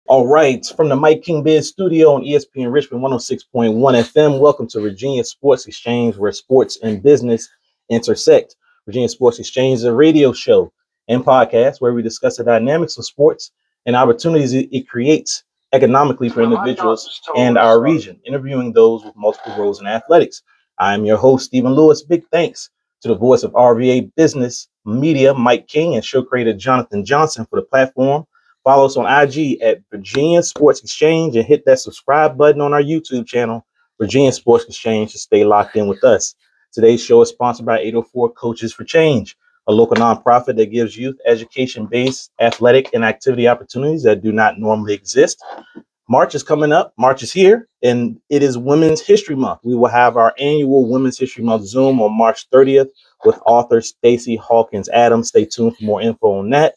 All right, from the Mike King Biz studio on ESPN Richmond 106.1 FM, welcome to Virginia Sports Exchange, where sports and business intersect. Virginia Sports Exchange is a radio show and podcast where we discuss the dynamics of sports and opportunities it creates economically for individuals and our region, interviewing those with multiple roles in athletics. I'm your host, Stephen Lewis. Big thanks to the voice of RVA Business Media, Mike King, and show creator Jonathan Johnson for the platform. Follow us on IG at Virginia Sports Exchange and hit that subscribe button on our YouTube channel, Virginia Sports Exchange, to stay locked in with us. Today's show is sponsored by 804 Coaches for Change, a local nonprofit that gives youth education-based athletic and activity opportunities that do not normally exist. March is coming up. March is here, and it is Women's History Month. We will have our annual Women's History Month Zoom on March 30th with author Stacey Hawkins Adams. Stay tuned for more info on that.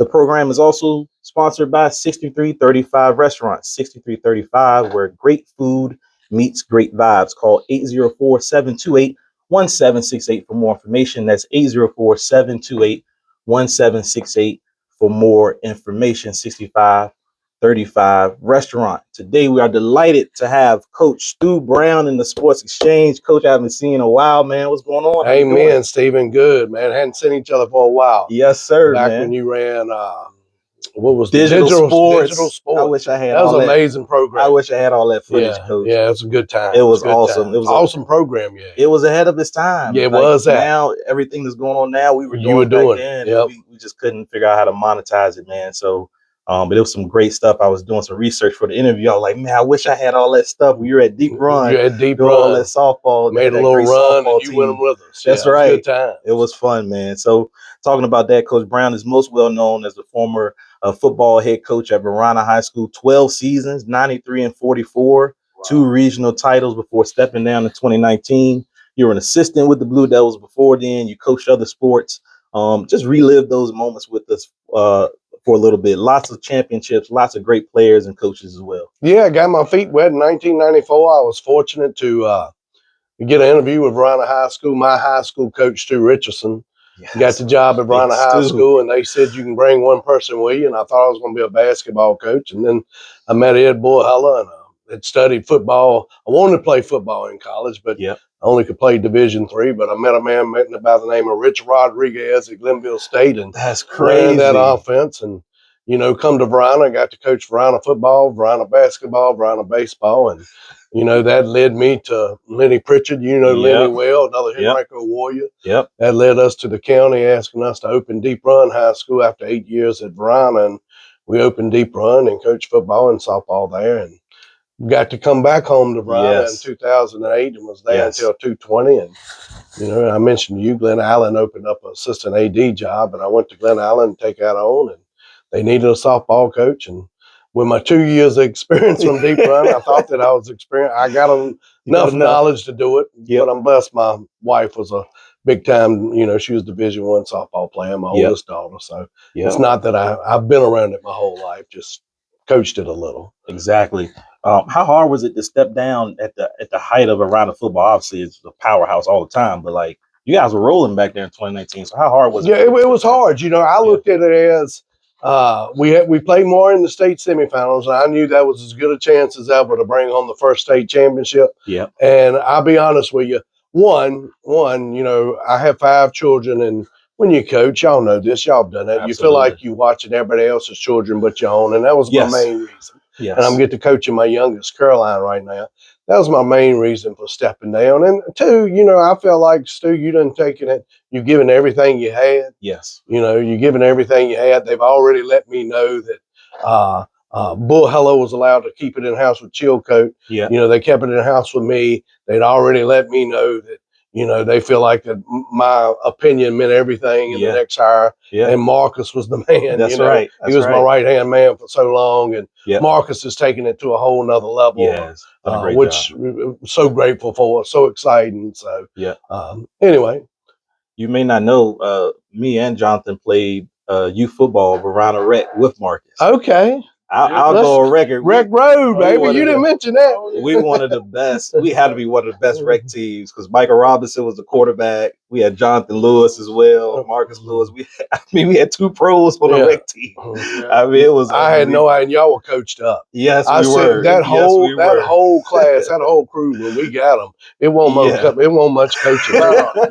The program is also sponsored by 6335 Restaurants, 6335, where great food meets great vibes. Call 804-728-1768 for more information. That's 804-728-1768 for more information. 6535 Restaurant. Today, we are delighted to have Coach Stu Brown in the Sports Exchange. Coach, I haven't seen in a while, man. What's going on? Amen, Stephen. Good, man. Hadn't seen each other for a while. Yes, sir, Back man. when you ran, what was Digital Sports. Digital Sports. I wish I had that was all an amazing program. I wish I had all that footage, Coach. Yeah, it was a good time. It was awesome. It was an awesome program. Yeah, it was ahead of its time. Yeah, it was that. Now everything that's going on now, we were You were doing back then. Yep. We just couldn't figure out how to monetize it, man. So, but it was some great stuff. I was doing some research for the interview. I was like, man, I wish I had all that stuff. We were at Deep Run. You had Deep Run. All that softball. Made a little run, and you went with us. That's right. It was a good time. It was fun, man. So, talking about that, Coach Brown is most well known as the former football head coach at Verona High School, 12 seasons, 93 and 44, wow. 2 regional titles before stepping down in 2019. You were an assistant with the Blue Devils before then. You coached other sports. Just relive those moments with us for a little bit. Lots of championships, lots of great players and coaches as well. Yeah, I got my feet wet in 1994. I was fortunate to get an interview with Verona High School. My high school coach, Stu Richardson, got the job at Verona High School, and they said you can bring one person with you, and I thought I was going to be a basketball coach. And then I met Ed Bullhella, and had studied football. I wanted to play football in college, but I only could play Division III. But I met a man by the name of Rich Rodriguez at Glenville State, and that's crazy. Ran that offense, and come to Verona. I got to coach Verona football, Verona basketball, Verona baseball, and that led me to Lenny Pritchard. Lenny well, another Henrico Warrior. Yep. That led us to the county asking us to open Deep Run High School after 8 years at Verona, and we opened Deep Run and coached football and softball there, and got to come back home to Verona in 2008 and was there until 2020. And, I mentioned to you, Glen Allen opened up an assistant AD job, and I went to Glen Allen to take that on, and they needed a softball coach. And with my 2 years of experience from Deep Run, I thought that I was experienced. I got enough knowledge to do it, but I'm blessed. My wife was a big time, she was Division I softball player, my oldest daughter. So it's not that I've been around it my whole life, just coached it a little. Exactly. How hard was it to step down at the height of Verona football? Obviously, it's a powerhouse all the time, but like you guys were rolling back there in 2019. So how hard was it? Yeah, it was hard. I looked at it as we played more in the state semifinals, and I knew that was as good a chance as ever to bring home the first state championship. Yeah. And I'll be honest with you, one, I have 5 children, and when you coach, y'all know this, y'all have done it. Absolutely. You feel like you're watching everybody else's children but your own, and that was my main reason. Yes. And I'm getting to coaching my youngest, Caroline, right now. That was my main reason for stepping down. And 2, I felt like, Stu, you done taken it. You've given everything you had. Yes. You've given everything you had. They've already let me know that Bull Hello was allowed to keep it in-house with Chilcote. Yeah. They kept it in-house with me. They'd already let me know that, they feel like that my opinion meant everything in the next hire. Yeah. And Marcus was the man. That's right. He was my right-hand man for so long. And Marcus has taken it to a whole nother level. Yes. Which we're so grateful for, so exciting. So, anyway. You may not know, me and Jonathan played youth football, Verona Rec with Marcus. Okay. I'll go a record. Rec Road, baby. You didn't mention that. We one of the best. We had to be one of the best rec teams because Michael Robinson was the quarterback. We had Jonathan Lewis as well, Marcus Lewis. We had 2 pros on the rec team. I mean, it was. I had no idea. Y'all were coached up. Yes, I we were. That whole class, that whole crew. When we got them, it won't much coaching.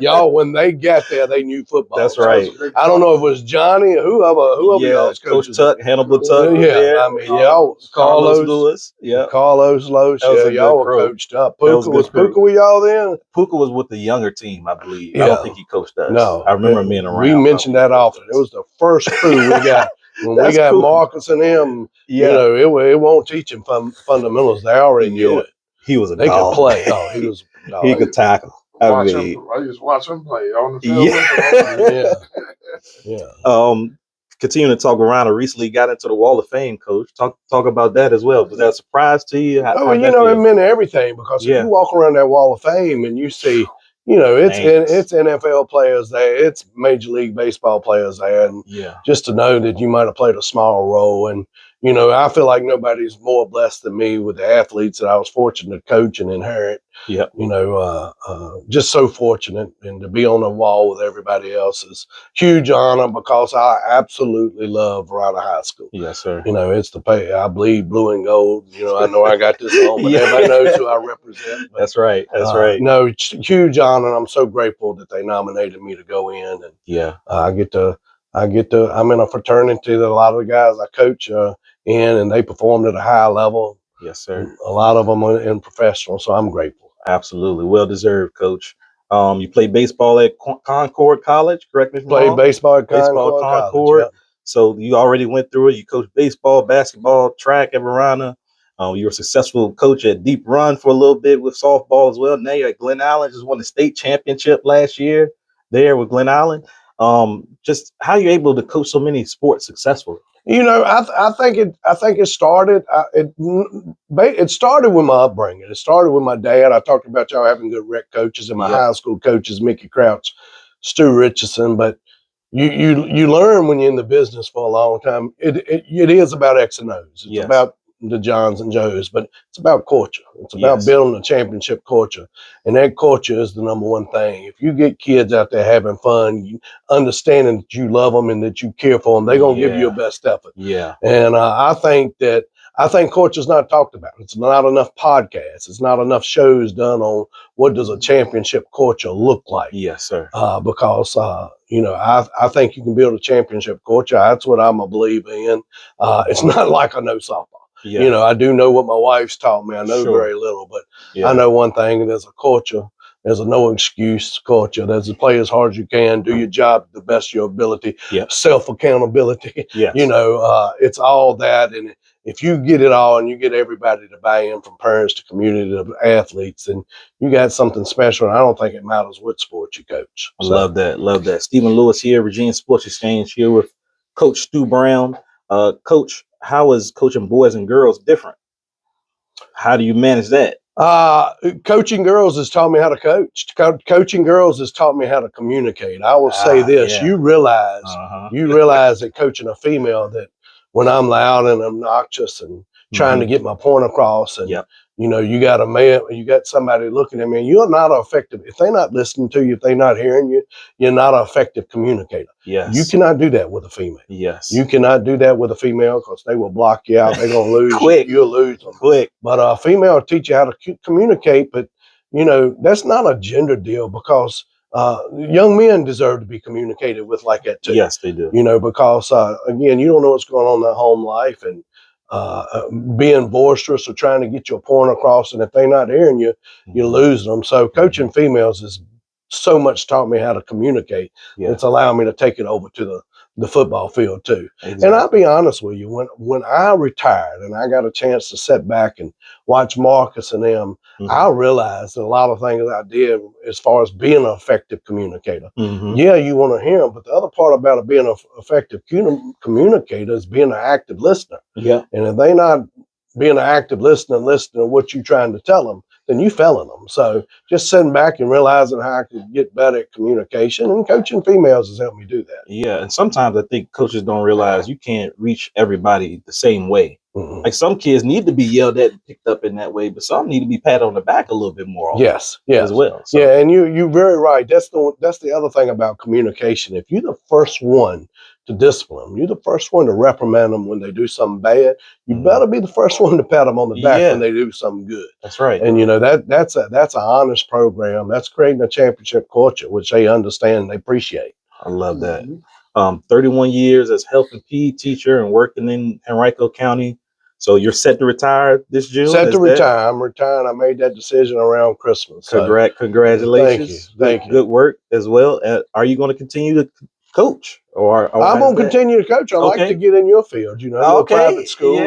Y'all, when they got there, they knew football. That's right. I don't know if it was Johnny or whoever y'all's coaches. Coach Tuck, Hannibal Tuck. I mean, y'all, Carlos Lewis. Carlos Lewis. Y'all were coached up. Puka was Puka with y'all then? Puka was with the younger team, I believe. I don't think he coached us. No, I remember being around. We mentioned that often. It was the first crew we got. When we got cool. Marcus and him, you know, it won't teach him fundamentals. They already knew it. He was a they dog. Could play. Oh, he was. He could tackle. I used to watch him play on the field. Yeah. Continuing to talk around, I recently got into the Wall of Fame, Coach. Talk about that as well. Was that a surprise to you? It meant everything because if you walk around that Wall of Fame and you see, you know, it's NFL players there, it's Major League Baseball players there, and just to know that you might have played a small role, and you know, I feel like nobody's more blessed than me with the athletes that I was fortunate to coach and inherit. Yeah, you know, just so fortunate, and to be on the wall with everybody else is huge honor because I absolutely love Verona High School. Yes, sir. You know, it's I bleed blue and gold. You know I got this on, but everybody knows who I represent. But, that's right. That's right. No, it's a huge honor. I'm so grateful that they nominated me to go in, and I'm in a fraternity that a lot of the guys I coach in, and they performed at a high level. Yes, sir. A lot of them are in professional, so I'm grateful. Absolutely. Well deserved, Coach. You played baseball at Concord College, correct me if I'm wrong? Played baseball at Concord College. Yep. So you already went through it. You coached baseball, basketball, track at Verona. You were a successful coach at Deep Run for a little bit with softball as well. Now you're at Glen Allen, just won the state championship last year there with Glen Allen. Just how you're able to coach so many sports successfully. You know, I think it started. It started with my upbringing. It started with my dad. I talked about y'all having good rec coaches, and my high school coaches, Mickey Crouch, Stu Richardson. But you learn when you're in the business for a long time. It is about X and O's. It's about the Johns and Joes, but it's about culture. It's about building a championship culture, and that culture is the number one thing. If you get kids out there having fun, you understanding that you love them and that you care for them, they're gonna give you your best effort. Yeah, and I think culture is not talked about. It's not enough podcasts. It's not enough shows done on what does a championship culture look like. Yes, sir. Because you know, I think you can build a championship culture. That's what I'm a believer in. It's not like I know softball. Yeah. You know, I do know what my wife's taught me. I know very little, but I know one thing: there's a culture. There's a no excuse culture. There's a play as hard as you can, do your job to the best of your ability, self accountability. Yes. You know, it's all that, and if you get it all and you get everybody to buy in, from parents to community to athletes, then you got something special. And I don't think it matters what sport you coach. So. Love that. Love that. Stephen Lewis here, Virginia Sports Exchange, here with Coach Stu Brown. Coach, how is coaching boys and girls different? How do you manage that? Coaching girls has taught me how to coach. Coaching girls has taught me how to communicate. I will say this: you realize that coaching a female, that when I'm loud and obnoxious and trying to get my point across, and you know, you got a man, you got somebody looking at me, and you're not effective if they're not listening to you, if they're not hearing you. You're not an effective communicator. Yes, you cannot do that with a female. Yes, you cannot do that with a female because they will block you out. They're gonna lose. Quick, you'll lose them quick. But a female will teach you how to communicate. But you know, that's not a gender deal, because young men deserve to be communicated with like that too. Yes, they do. You know, because again, you don't know what's going on in their home life, and being boisterous or trying to get your point across, and if they're not hearing you, you lose them. So coaching females has so much taught me how to communicate. It's allowed me to take it over to the football field too. Exactly. And I'll be honest with you, when I retired and I got a chance to sit back and watch Marcus and them, I realized that a lot of things I did as far as being an effective communicator. Yeah, you want to hear them, but the other part about being an effective communicator is being an active listener. Yeah. And if they not being an active listener and listening to what you're trying to tell them, then you failing them. So just sitting back and realizing how I could get better at communication, and coaching females has helped me do that. Yeah, and sometimes I think coaches don't realize you can't reach everybody the same way. Mm-hmm. Like some kids need to be yelled at and picked up in that way, but some need to be patted on the back a little bit more often. Yes, as well. So. Yeah, and you're very right. That's the other thing about communication. If you're the first one to discipline them, you're the first one to reprimand them when they do something bad, you better be the first one to pat them on the back when they do something good. That's right. And that's an honest program. That's creating a championship culture, which they understand and they appreciate. I love that. 31 years as health and PE teacher and working in Henrico County. So you're set to retire this June? Set to retire. I'm retiring. I made that decision around Christmas. Congratulations. Thank you. Good work as well. Are you going to continue to coach? Or I'm going to continue to coach. I like to get in your field, private school.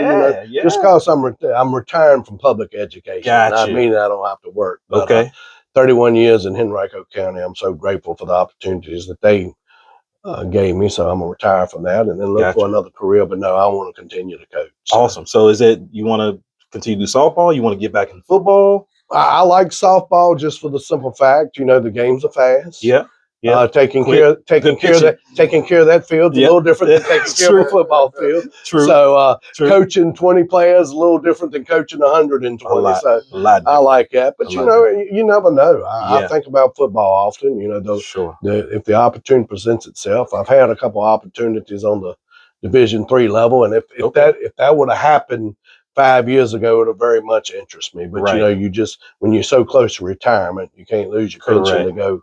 Just because I'm retiring from public education. Gotcha. I mean, I don't have to work. But, 31 years in Henrico County. I'm so grateful for the opportunities that they gave me. So I'm going to retire from that and then look for another career. But no, I want to continue to coach. So. Awesome. So is it you want to continue to do softball? You want to get back in football? I like softball just for the simple fact, the games are fast. Yeah. Taking care of that field's a little different than taking care of a football field. True. So coaching 20 players is a little different than coaching 120. So I like that. But you never know. I think about football often. If the opportunity presents itself. I've had a couple opportunities on the Division III level, and if that would have happened 5 years ago, it would have very much interested me. But when you're so close to retirement, you can't lose your pension to go.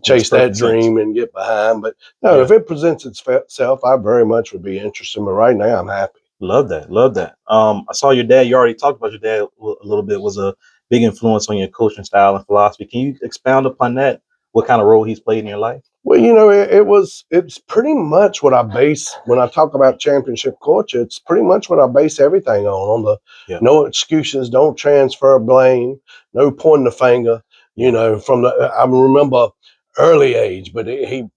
Chase that dream and get behind. But no, if it presents itself, I very much would be interested. But right now, I'm happy. Love that. I saw your dad. You already talked about your dad a little bit. Was a big influence on your coaching style and philosophy. Can you expound upon that? What kind of role he's played in your life? Well, it's pretty much what I base when I talk about championship culture. It's pretty much what I base everything on the no excuses, don't transfer blame, no pointing the finger. I remember early age, but the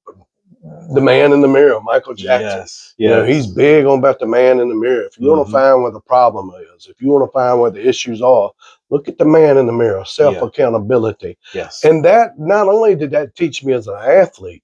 man in the mirror, Michael Jackson. Yes. He's big on about the man in the mirror. If you want to find where the problem is, if you want to find where the issues are, look at the man in the mirror, self-accountability. Yes. And that, not only did that teach me as an athlete,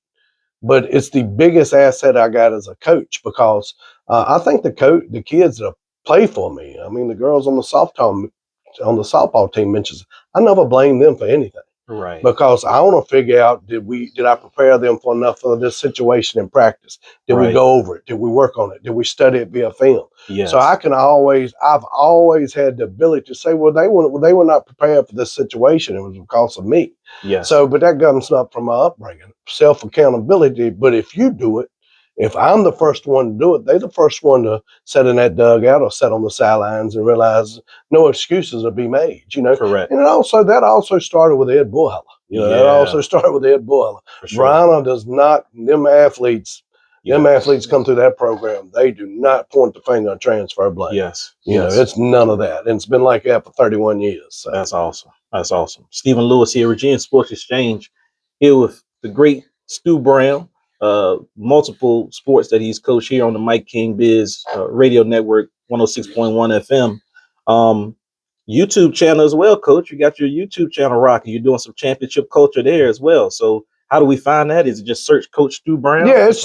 but it's the biggest asset I got as a coach because I think the kids that play for me, I mean, the girls on the softball team mentions, I never blame them for anything. Right. Because I want to figure out, did I prepare them for enough of this situation in practice? Did we go over it? Did we work on it? Did we study it via film? Yes. So I've always had the ability to say, well, they were not prepared for this situation. It was because of me. Yes. So, but that comes up from my upbringing, self-accountability. But if you do it, if I'm the first one to do it, they're the first one to sit in that dugout or sit on the sidelines and realize no excuses will be made, Correct. And that also started with Ed Bullheller. That also started with Ed Bullheller. Sure. Brianna does not, them athletes come through that program. They do not point the finger and transfer blame. Yes. It's none of that. And it's been like that for 31 years. So. That's awesome. Stephen Lewis here, Virginia Sports Exchange, here with the great Stu Brown. Multiple sports that he's coached here on the Mike King Biz radio network, 106.1 FM. YouTube channel as well, Coach. You got your YouTube channel rocking. You're doing some championship culture there as well. So how do we find that? Is it just search Coach Stu Brown? Yeah, it's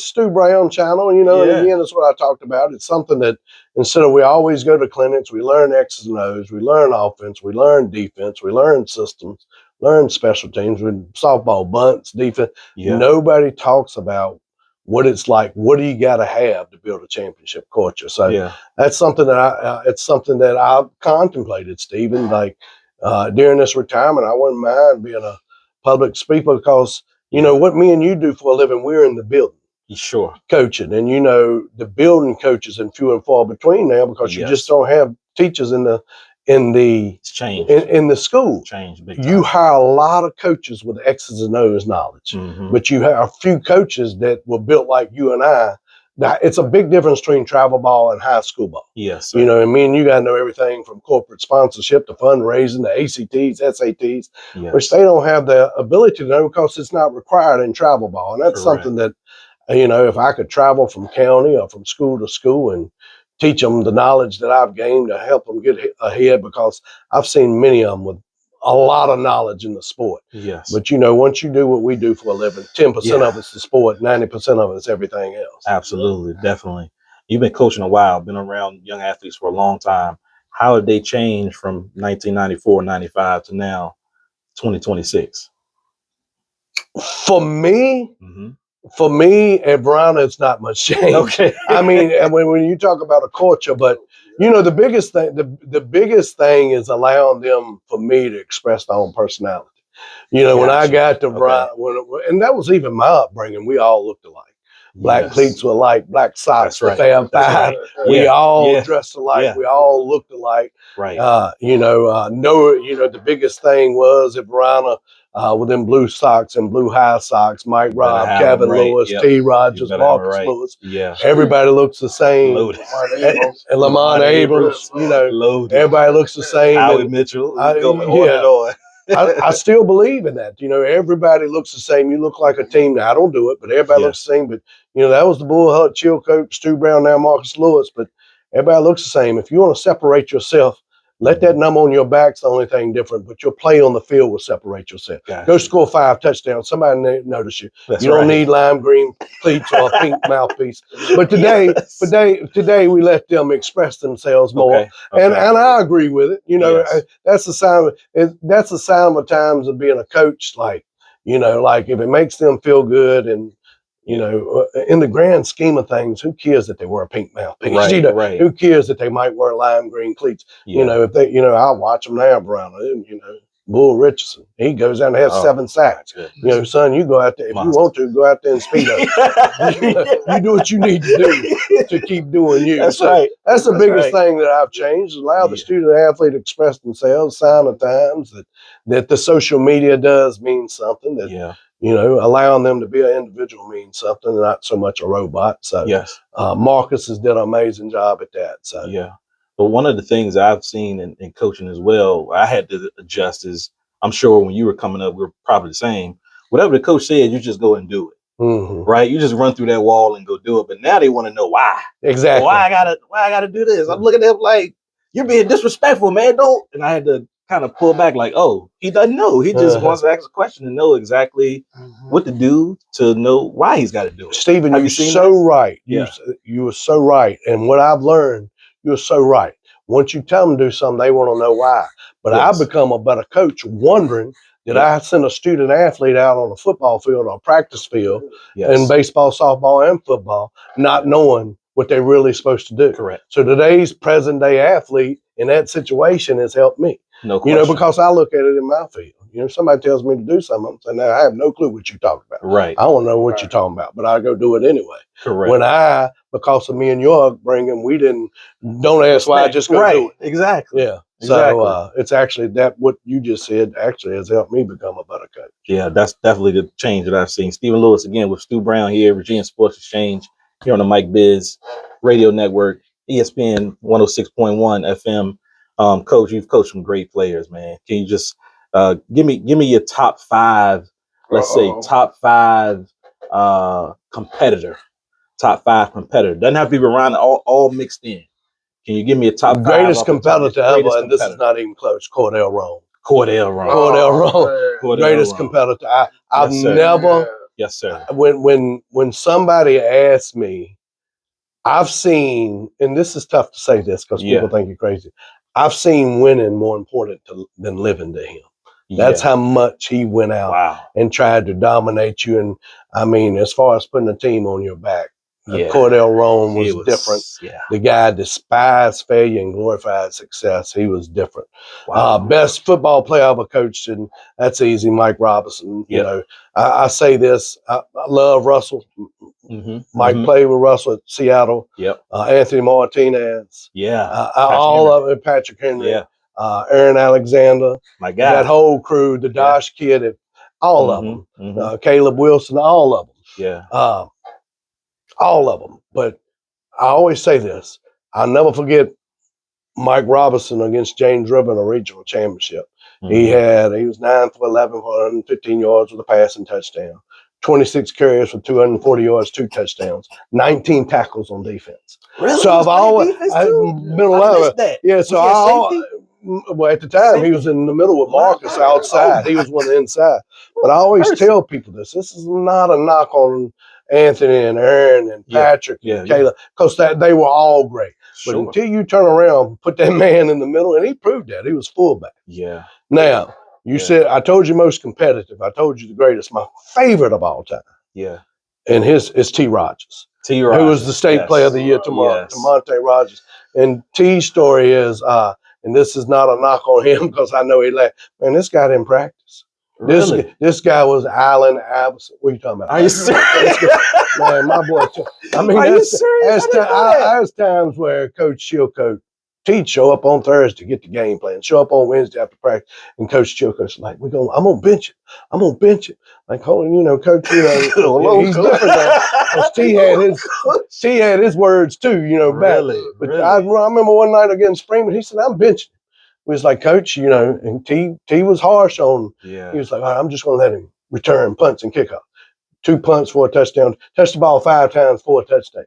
Stu Brown channel. And again, that's what I talked about. It's something that instead of we always go to clinics, we learn X's and O's, we learn offense, we learn defense, we learn systems, learn special teams with softball, bunts, defense. Yeah. Nobody talks about what it's like. What do you got to have to build a championship culture? So that's something that it's something that I've contemplated, Stephen. Like during this retirement, I wouldn't mind being a public speaker because what me and you do for a living, we're in the building. Sure. Coaching. And the building coaches and few and far between now because you just don't have teachers in the school. You hire a lot of coaches with X's and O's knowledge, but you have a few coaches that were built like you and I. It's a big difference between travel ball and high school ball. Yes. And me and you got to know everything from corporate sponsorship to fundraising to ACTs, SATs, which they don't have the ability to know because it's not required in travel ball. And that's something that, if I could travel from county or from school to school and teach them the knowledge that I've gained to help them get ahead, because I've seen many of them with a lot of knowledge in the sport. Yes. But, once you do what we do for a living, 10% of it's the sport, 90% of it's everything else. Absolutely. Definitely. You've been coaching a while, been around young athletes for a long time. How have they changed from 1994, 95 to now, 2026? For me, at Verona, it's not much change. Okay. I mean, when you talk about a culture, but the biggest thing, the biggest thing is allowing them, for me, to express their own personality. When I got to Verona, and that was even my upbringing, we all looked alike. Black cleats were alike, black socks, the Fab Five. We all dressed alike. We all looked alike. Right. The biggest thing was at Verona, with them blue socks and blue high socks, Mike Robb, Kevin Lewis, T. Rogers, Marcus Lewis. Yeah. Everybody looks the same. And Lamont Abrams, everybody looks the same. Howie Mitchell, on and on. I still believe in that. Everybody looks the same. You look like a team. Now, I don't do it, but everybody looks the same. But, that was the Bullhut, Chilcote, Stu Brown, now Marcus Lewis. But everybody looks the same. If you want to separate yourself, let that number on your back's the only thing different. But your play on the field will separate yourself. Go score 5 touchdowns. Somebody notice you. You don't need lime green cleats or a pink mouthpiece. But today we let them express themselves more. And I agree with it. That's the sign. That's the sign of times of being a coach. Like if it makes them feel good, and in the grand scheme of things, who cares that they wear a pink mouthpiece? Who cares that they might wear lime green cleats? If they, I watch them now, Brown. Bull Richardson, he goes out and has 7 sacks. Son, you go out there if you want to. Go out there and speed up. You do what you need to do to keep doing you. That's right. That's the biggest thing that I've changed. Allow the student athlete to express themselves. Sign of times that the social media does mean something. That allowing them to be an individual means something, not so much a robot. So Marcus has done an amazing job at that. So But one of the things I've seen in coaching as well, I had to adjust is, I'm sure when you were coming up, we were probably the same. Whatever the coach said, you just go and do it. Right? You just run through that wall and go do it. But now they want to know why. Exactly. Why I gotta do this? I'm looking at him like, you're being disrespectful, man. Don't. And I had to kind of pull back, like, oh, he doesn't know. He just wants to ask a question and know exactly what to do to know why he's got to do it. Stephen, you're so right. You are so right. And what I've learned, you're so right. Once you tell them to do something, they want to know why. But I've become a better coach wondering, did I send a student athlete out on a football field or a practice field in baseball, softball, and football, not knowing what they're really supposed to do? Correct. So today's present day athlete in that situation has helped me. No question. Because I look at it in my field. Somebody tells me to do something, I'm saying, I have no clue what you're talking about. Right. I don't know what you're talking about, but I go do it anyway. Correct. When because of me and your upbringing, don't ask why, I just go do it. Exactly. Yeah. So it's actually that what you just said actually has helped me become a better coach. Yeah, that's definitely the change that I've seen. Stephen Lewis again with Stu Brown here, Virginia Sports Exchange, here on the Mike Biz Radio Network, ESPN 106.1 FM. Coach, you've coached some great players, man. Can you just give me your top 5, let's say top 5 competitor. Top 5 competitor. Doesn't have to be around all mixed in. Can you give me a top 5? Greatest competitor ever, and this is not even close, Cordell Roan. Cordell Roan. Greatest competitor. I've never. Yes, sir. When somebody asks me, I've seen, and this is tough to say this because people think you're crazy. I've seen winning more important than living to him. That's how much he went out and tried to dominate you. And I mean, as far as putting a team on your back, Cordell Roan was different. The guy despised failure and glorified success. He was different. Best football player I ever coached, and that's easy, Mike Robinson. I say this, I love Russell. Mike played with Russell at Seattle. Anthony Martinez. All of it, Patrick Henry. Aaron Alexander. My guy. That whole crew, the Dosh kid, all of them. Caleb Wilson, all of them. All of them. But I always say this. I'll never forget Mike Robinson against James Ribbon, a regional championship. He was 9 for 11 for 115 yards with a passing touchdown. 26 carries for 240 yards, 2 touchdowns, 19 tackles on defense. Really? So I've always middle line. Yeah, so well, at the time he was in the middle with Marcus outside. He was one of the inside. But I always tell people this is not a knock on Anthony and Aaron and Patrick and Caleb, because they were all great. But until you turn around, put that man in the middle, and he proved that. He was fullback. Yeah. Now, you said, I told you most competitive. I told you the greatest. My favorite of all time. Yeah. And his is T. Rogers. T. Rogers. Who was the state player of the year to Monte Rogers. And T's story is, and this is not a knock on him because I know he left. Man, this guy didn't practice. Really? This guy was Allen Iverson. What are you talking about? Are you serious? Man, my boy. I mean, are you serious? There's times where Coach Chilcote, Te'd show up on Thursday, get the game plan, show up on Wednesday after practice, and Coach Chilcote's like, I'm gonna bench it. I'm gonna bench it. Like, Coach, he's different because T had his words too, really, back. But I remember one night against Freeman, he said, I'm benching. We was like, Coach, and T was harsh on. Yeah. He was like, all right, I'm just gonna let him return punts and kickoff. 2 punts for a touchdown, touched the ball 5 times for a touchdown.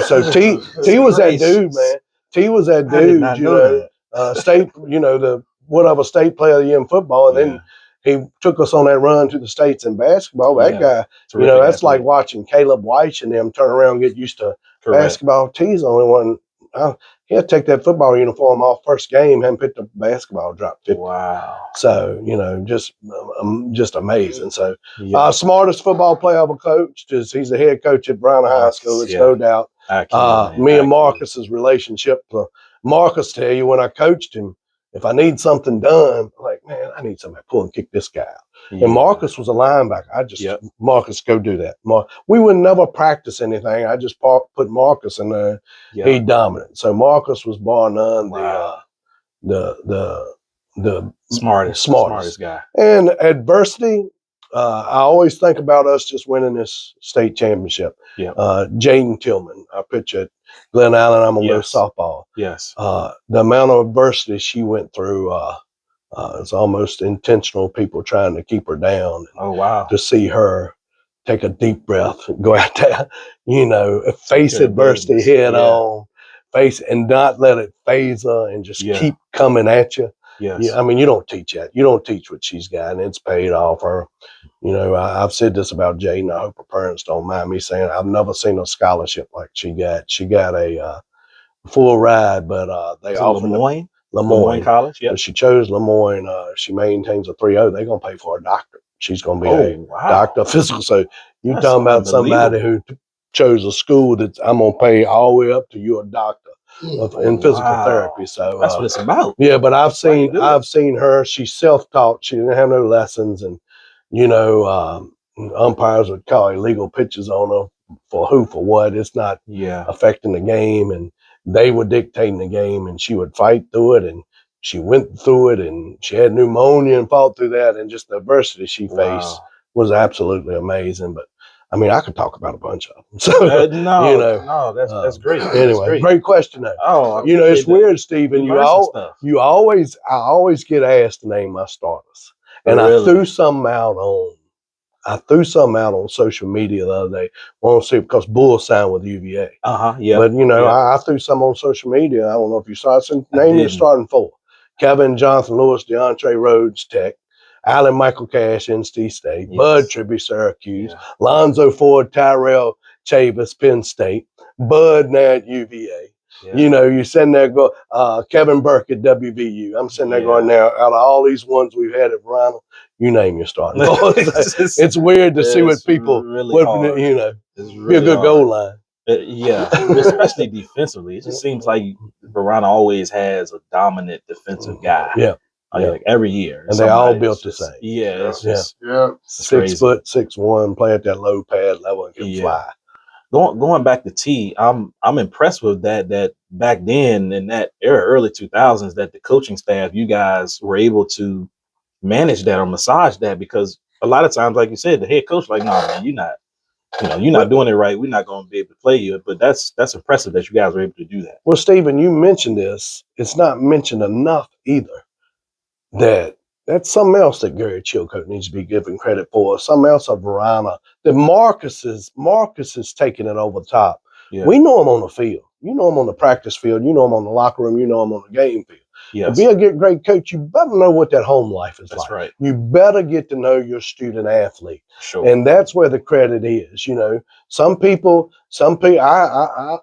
So T was that dude, man. T was that dude, state, the whatever state player of the year in football, and then he took us on that run to the States in basketball. That guy, that's like watching Caleb Weiss and them turn around and get used to basketball. T's the only one. He'll take that football uniform off first game and pick the basketball drop 50. Wow. So, just amazing. So, smartest football player I've ever coached is he's the head coach at Brown High School. It's no doubt. Me and Marcus's relationship. Marcus tell you when I coached him, if I need something done, I'm like, man, I need somebody to pull and kick this guy out. Yeah. And Marcus was a linebacker. Marcus, go do that. We would never practice anything. I just put Marcus in there. He dominant. So Marcus was bar none the smartest guy. And adversity, I always think about us just winning this state championship. Yeah. Jaden Tillman, I pitch at Glen Allen. I'm a little softball. Yes. The amount of adversity she went through, it's almost intentional people trying to keep her down. Oh, wow. To see her take a deep breath, go out there, face adversity head on, face and not let it phase her and just keep coming at you. Yes. Yeah, I mean, you don't teach that. You don't teach what she's got, and it's paid off her. I've said this about Jaden. I hope her parents don't mind me saying I've never seen a scholarship like she got. She got a full ride, but they offered Lemoyne College. Yeah, she chose Lemoyne. She maintains a 3.0. They're gonna pay for a doctor. She's gonna be a doctor of physical. So you're talking about somebody who chose a school that I'm gonna pay all the way up to you're a doctor in physical therapy. So that's what it's about. Yeah, but I've seen her. She's self-taught. She didn't have no lessons, and umpires would call illegal pitches on her for what. It's not affecting the game, and they were dictating the game, and she would fight through it, and she went through it, and she had pneumonia and fought through that, and just the adversity she faced was absolutely amazing. But I mean, I could talk about a bunch of them. So that's great. Anyway, great question though. Oh, it's weird, Stephen. I always get asked to name my starters, and I threw something out on social media the other day. I want to see because Bull signed with UVA. Yeah. But I threw some on social media. I don't know if you saw it. So name your starting 4: Kevin Jonathan Lewis, DeAndre Rhodes, Tech. Allen Michael Cash, NC State. Bud Tribby, Syracuse. Lonzo Ford, Tyrell Chavis, Penn State. Bud now at UVA. You sitting there go Kevin Burke at WVU. I'm sitting there going now, out of all these ones we've had at Verona, you name your starting. It's weird to see what people it's be a good goal line. Especially defensively. It just seems like Verona always has a dominant defensive guy. Like every year. And they all built the same. It's just 6 foot, 6'1", play at that low pad level and can fly. Going back to T, I'm impressed with that back then in that era, early 2000s, that the coaching staff, you guys were able to manage that or massage that, because a lot of times, like you said, the head coach like, no, man, you're not doing it right. We're not going to be able to play you. But that's impressive that you guys were able to do that. Well, Stephen, you mentioned this. It's not mentioned enough either. That That's something else that Gary Chilcote needs to be given credit for. Something else of Verona that Marcus is taking it over the top. Yeah. We know him on the field. You know him on the practice field. You know him on the locker room. You know him on the game field. Yes. To be a great coach, you better know what that home life is like. That's right. You better get to know your student athlete. Sure. And that's where the credit is. You know, some people, I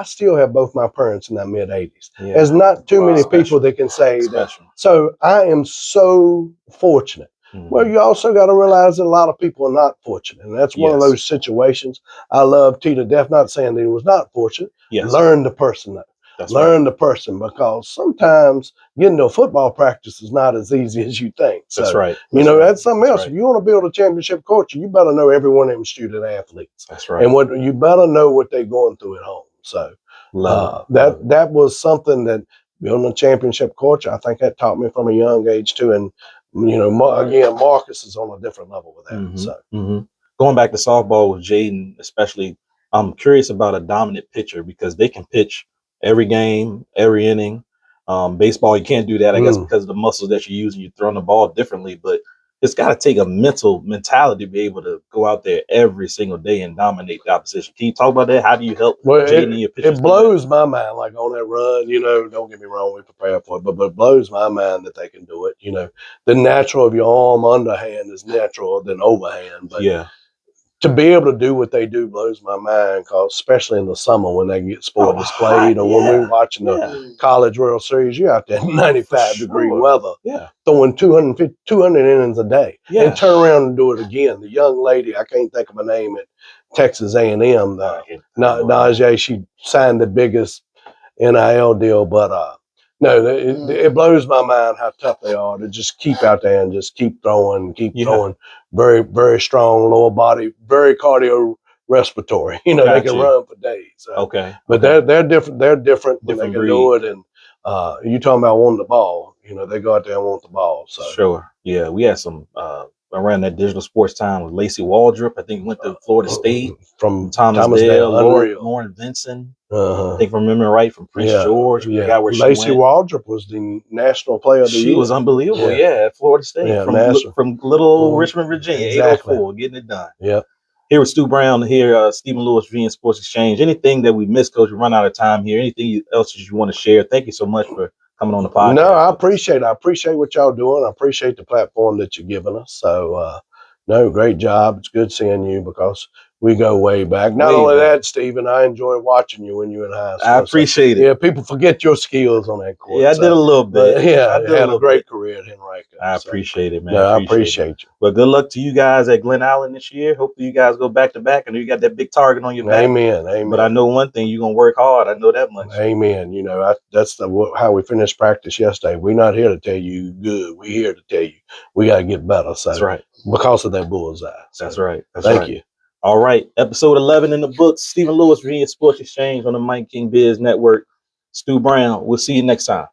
still have both my parents in that mid 80s. Yeah. There's not too many Special. people that can say Special. that. So I am so fortunate. Mm-hmm. Well, you also got to realize that a lot of people are not fortunate. And that's one of those situations. I love T to death, not saying that he was not fortunate. Yes. Learn the person though. That's Learn right. the person, because sometimes getting to a football practice is not as easy as you think. So, that's right. You know, that's something else. Right. If you want to build a championship culture, you better know every one of them student athletes. That's right. And you better know what they're going through at home. So that was something that building a championship culture, I think that taught me from a young age too. And, you know, again, Marcus is on a different level with that. Mm-hmm. So going back to softball with Jaden, especially, I'm curious about a dominant pitcher, because they can pitch every game, every inning. Baseball, you can't do that, I guess, because of the muscles that you're using. You're throwing the ball differently, but it's got to take a mentality to be able to go out there every single day and dominate the opposition. Can you talk about that? How do you help Jaden and your pitchers? It blows my mind, like on that run, you know, don't get me wrong, we prepare for it, but it blows my mind that they can do it. You know, the natural of your arm underhand is natural than overhand, but yeah. To be able to do what they do blows my mind, because especially in the summer when they get sport displayed, or when we're watching the College World Series, you're out there in 95-degree weather, throwing 200 innings a day, and turn around and do it again. The young lady, I can't think of her name, at Texas A&M, Najee, she signed the biggest NIL deal, but it blows my mind how tough they are to just keep out there and just keep throwing. Very, very strong lower body, very cardio-respiratory. You know, they can run for days. But they're different. They're different when they can do it. And you talking about wanting the ball. You know, they go out there and want the ball. So sure. Yeah, we had some around that digital sports time with Lacey Waldrop. I think went to Florida State. From Thomasdale, Lauren Vinson. I think from remembering right, from Prince George. Yeah, Lacey Waldrop was the national player of the year. She was unbelievable. Yeah, at Florida State, from little Richmond, Virginia, 804, getting it done. Yeah. Here with Stu Brown, here Stephen Lewis, Virginia Sports Exchange. Anything that we missed, Coach? We run out of time here. Anything else that you want to share? Thank you so much for coming on the podcast. No, I appreciate it. I appreciate what y'all doing. I appreciate the platform that you're giving us. So, no, great job. It's good seeing you, because we go way back. Not only that, Stephen, I enjoy watching you when you're in high school. I appreciate it. Yeah, people forget your skills on that court. Yeah, I did a little bit. I had a great career at Henrico. I appreciate it, man. No, I appreciate you. Well, good luck to you guys at Glen Allen this year. Hopefully you guys go back to back. I know you got that big target on your back. Amen. But I know one thing, you're going to work hard. I know that much. Amen. You know, that's how we finished practice yesterday. We're not here to tell you good. We're here to tell you we got to get better. So that's right. Because of that bullseye. So, that's right. Thank you. All right. Episode 11 in the books. Stephen Lewis, Virginia Sports Exchange on the Mike King Biz Network. Stu Brown. We'll see you next time.